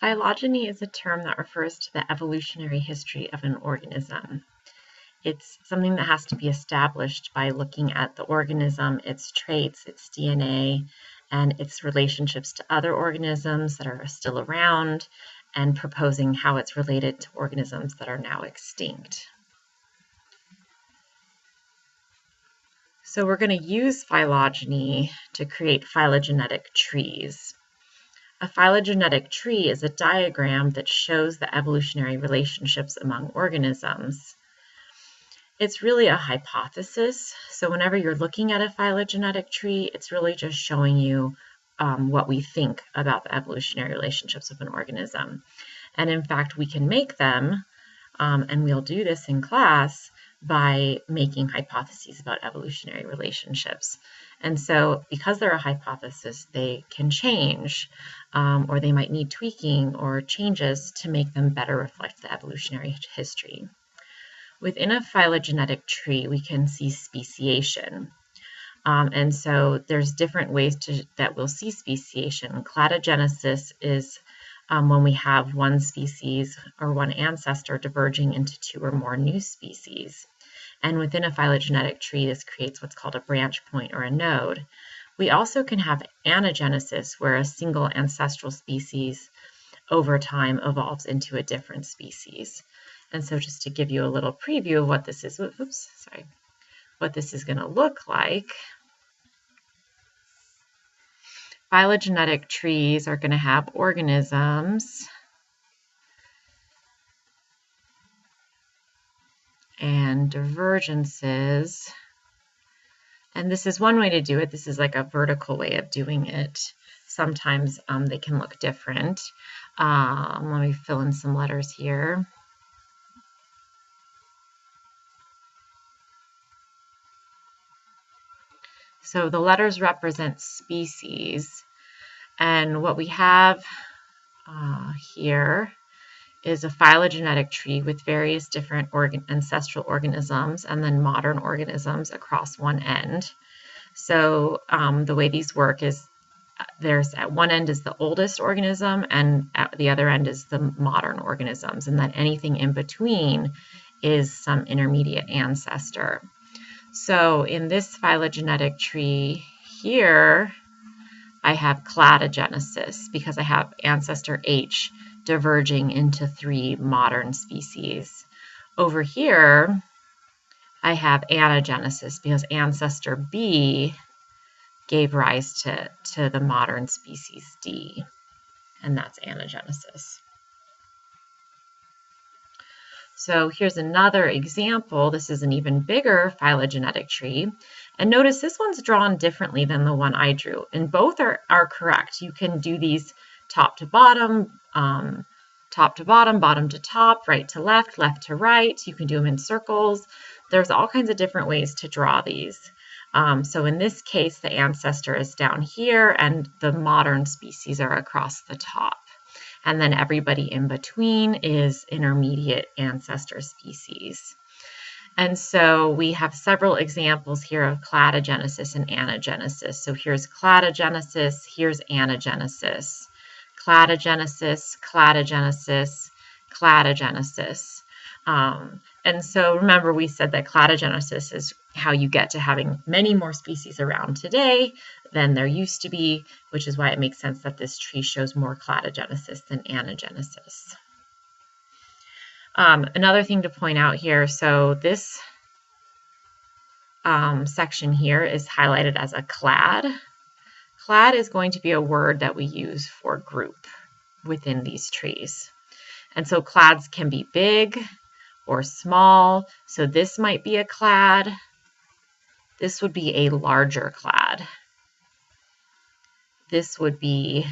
Phylogeny is a term that refers to the evolutionary history of an organism. It's something that has to be established by looking at the organism, its traits, its DNA, and its relationships to other organisms that are still around, and proposing how it's related to organisms that are now extinct. So we're going to use phylogeny to create phylogenetic trees. A phylogenetic tree is a diagram that shows the evolutionary relationships among organisms. It's really a hypothesis, so whenever you're looking at a phylogenetic tree, it's really just showing you what we think about the evolutionary relationships of an organism. And in fact, we can make them, and we'll do this in class, by making hypotheses about evolutionary relationships. And so because they're a hypothesis, they can change, or they might need tweaking or changes to make them better reflect the evolutionary history. Within a phylogenetic tree, we can see speciation. And so there's different ways that we'll see speciation. Cladogenesis is when we have one species or one ancestor diverging into two or more new species. And within a phylogenetic tree, this creates what's called a branch point or a node. We also can have anagenesis, where a single ancestral species over time evolves into a different species. And so just to give you a little preview of what this is, what this is going to look like, phylogenetic trees are going to have organisms and divergences. And this is one way to do it. This is like a vertical way of doing it. Sometimes they can look different. Let me fill in some letters here. So the letters represent species, and what we have here is a phylogenetic tree with various different ancestral organisms and then modern organisms across one end. So the way these work is there's at one end is the oldest organism and at the other end is the modern organisms, and then anything in between is some intermediate ancestor. So in this phylogenetic tree here, I have cladogenesis because I have ancestor H diverging into three modern species. Over here, I have anagenesis because ancestor B gave rise to the modern species D, and that's anagenesis. So here's another example. This is an even bigger phylogenetic tree. And notice this one's drawn differently than the one I drew. And both are correct. You can do these top to bottom, bottom to top, right to left, left to right. You can do them in circles. There's all kinds of different ways to draw these. So in this case, the ancestor is down here and the modern species are across the top. And then everybody in between is intermediate ancestor species. And so we have several examples here of cladogenesis and anagenesis. So here's cladogenesis, here's anagenesis. Cladogenesis, cladogenesis, cladogenesis. And so remember we said that cladogenesis is how you get to having many more species around today than there used to be, which is why it makes sense that this tree shows more cladogenesis than anagenesis. Another thing to point out here, so this section here is highlighted as a clad. Clad is going to be a word that we use for group within these trees. And so clads can be big or small. So this might be a clad. This would be a larger clad. This would be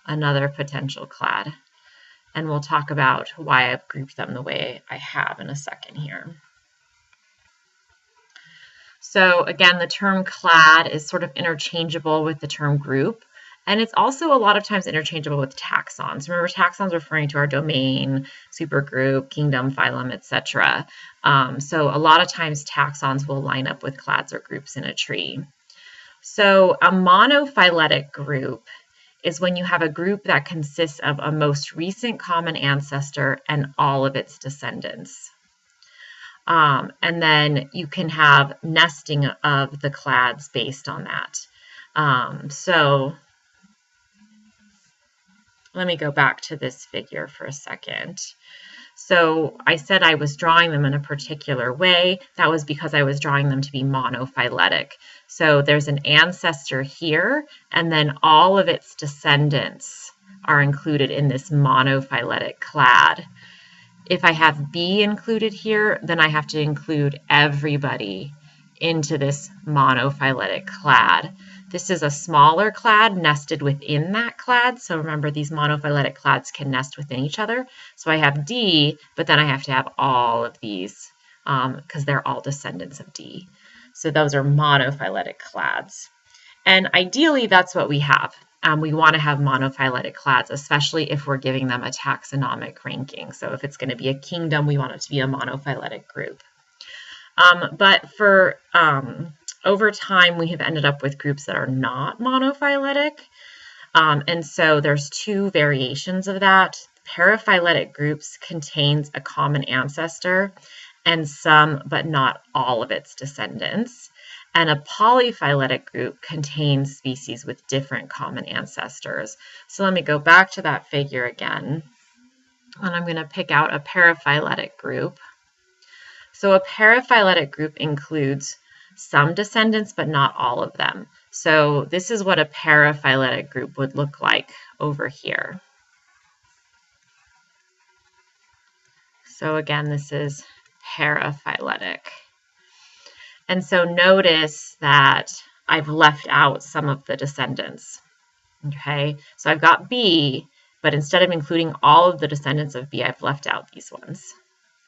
another potential clad. And we'll talk about why I've grouped them the way I have in a second here. So again, the term clad is sort of interchangeable with the term group. And it's also a lot of times interchangeable with taxons. Remember, taxons referring to our domain, supergroup, kingdom, phylum, etc. So a lot of times taxons will line up with clades or groups in a tree. So a monophyletic group is when you have a group that consists of a most recent common ancestor and all of its descendants. And then you can have nesting of the clades based on that. So let me go back to this figure for a second. So I said I was drawing them in a particular way. That was because I was drawing them to be monophyletic. So there's an ancestor here, and then all of its descendants are included in this monophyletic clade. If I have B included here, then I have to include everybody into this monophyletic clade. This is a smaller clade nested within that clade. So remember, these monophyletic clades can nest within each other. So I have D, but then I have to have all of these because they're all descendants of D. So those are monophyletic clades. And ideally, that's what we have. We want to have monophyletic clades, especially if we're giving them a taxonomic ranking. So if it's going to be a kingdom, we want it to be a monophyletic group. But for over time, we have ended up with groups that are not monophyletic. And so there's two variations of that. Paraphyletic groups contains a common ancestor and some, but not all of its descendants. And a polyphyletic group contains species with different common ancestors. So let me go back to that figure again. And I'm going to pick out a paraphyletic group. So a paraphyletic group includes some descendants, but not all of them. So this is what a paraphyletic group would look like over here. So again, this is paraphyletic. And so notice that I've left out some of the descendants. Okay, so I've got B, but instead of including all of the descendants of B, I've left out these ones.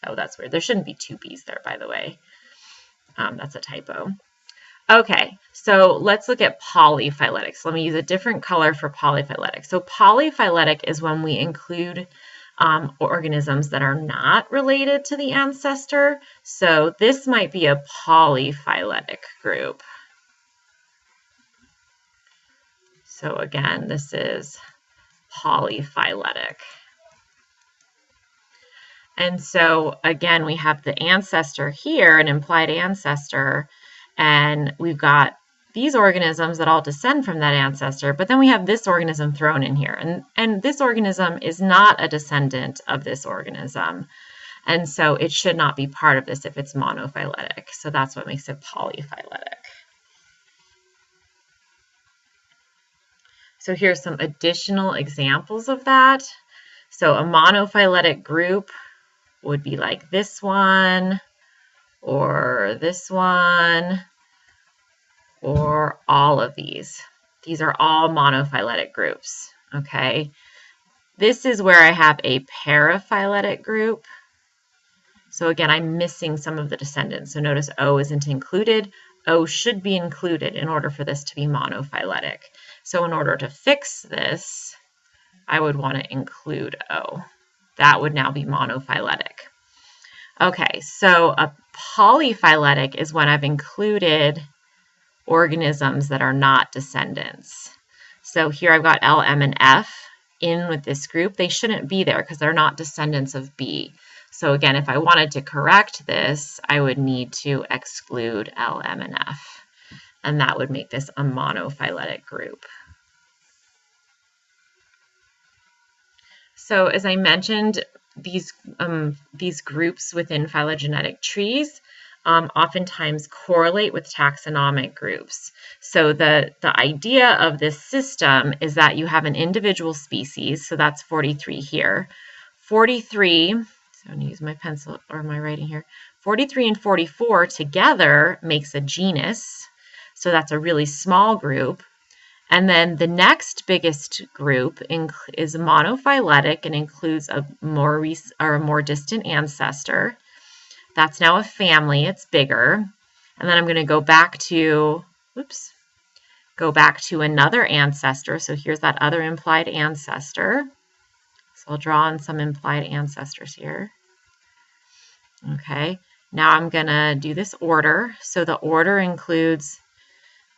Oh, that's weird. There shouldn't be two B's there, by the way. That's a typo. Okay, so let's look at polyphyletic. So let me use a different color for polyphyletic. So polyphyletic is when we include organisms that are not related to the ancestor. So this might be a polyphyletic group. So again, this is polyphyletic. And so again, we have the ancestor here, an implied ancestor, and we've got these organisms that all descend from that ancestor, but then we have this organism thrown in here. And this organism is not a descendant of this organism. And so it should not be part of this if it's monophyletic. So that's what makes it polyphyletic. So here's some additional examples of that. So a monophyletic group would be like this one, or this one, or all of these. These are all monophyletic groups, okay? This is where I have a paraphyletic group. So again, I'm missing some of the descendants. So notice O isn't included. O should be included in order for this to be monophyletic. So in order to fix this, I would want to include O. That would now be monophyletic. Okay, so a polyphyletic is when I've included organisms that are not descendants. So here I've got L, M, and F in with this group. They shouldn't be there because they're not descendants of B. So again, if I wanted to correct this, I would need to exclude L, M, and F. And that would make this a monophyletic group. So as I mentioned, these groups within phylogenetic trees oftentimes correlate with taxonomic groups. So the idea of this system is that you have an individual species, so that's 43 here. 43, so I'm going to use my pencil or my writing here. 43 and 44 together makes a genus, so that's a really small group. And then the next biggest group is monophyletic and includes a more distant ancestor. That's now a family, it's bigger. And then I'm going to go back to, another ancestor. So here's that other implied ancestor. So I'll draw on some implied ancestors here. Okay, now I'm going to do this order. So the order includes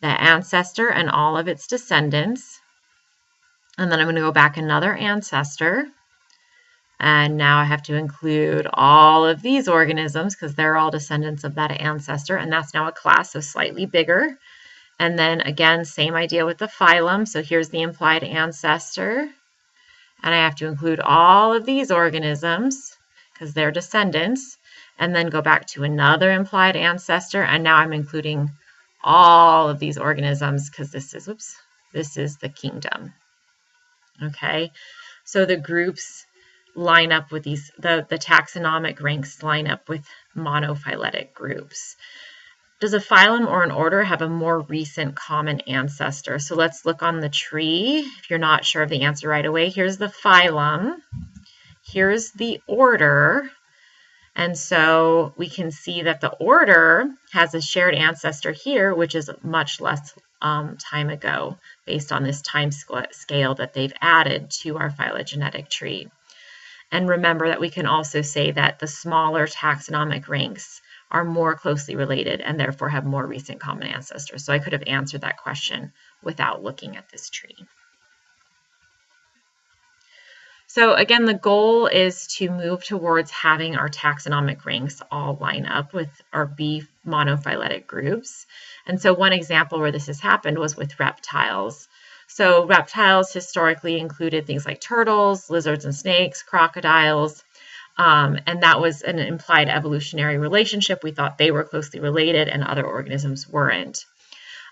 the ancestor and all of its descendants. And then I'm going to go back another ancestor. And now I have to include all of these organisms because they're all descendants of that ancestor. And that's now a class, so slightly bigger. And then again, same idea with the phylum. So here's the implied ancestor. And I have to include all of these organisms because they're descendants. And then go back to another implied ancestor. And now I'm including all of these organisms because this is the kingdom. Okay, so the groups line up with these, the taxonomic ranks line up with monophyletic groups. Does a phylum or an order have a more recent common ancestor? So let's look on the tree. If you're not sure of the answer right away, here's the phylum, here's the order. And so we can see that the order has a shared ancestor here, which is much less time ago, based on this time scale that they've added to our phylogenetic tree. And remember that we can also say that the smaller taxonomic ranks are more closely related and therefore have more recent common ancestors. So I could have answered that question without looking at this tree. So again, the goal is to move towards having our taxonomic ranks all line up with our B monophyletic groups. And so one example where this has happened was with reptiles. So reptiles historically included things like turtles, lizards and snakes, crocodiles, and that was an implied evolutionary relationship. We thought they were closely related and other organisms weren't.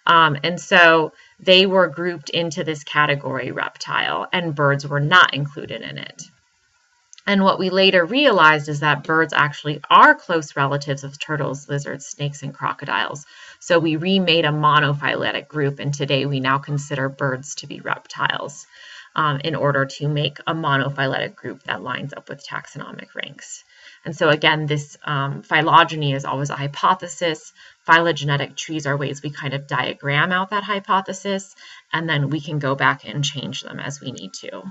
And so they were grouped into this category reptile, and birds were not included in it. And what we later realized is that birds actually are close relatives of turtles, lizards, snakes, and crocodiles. So we remade a monophyletic group, and today we now consider birds to be reptiles in order to make a monophyletic group that lines up with taxonomic ranks. And so again, this phylogeny is always a hypothesis. Phylogenetic trees are ways we kind of diagram out that hypothesis, and then we can go back and change them as we need to.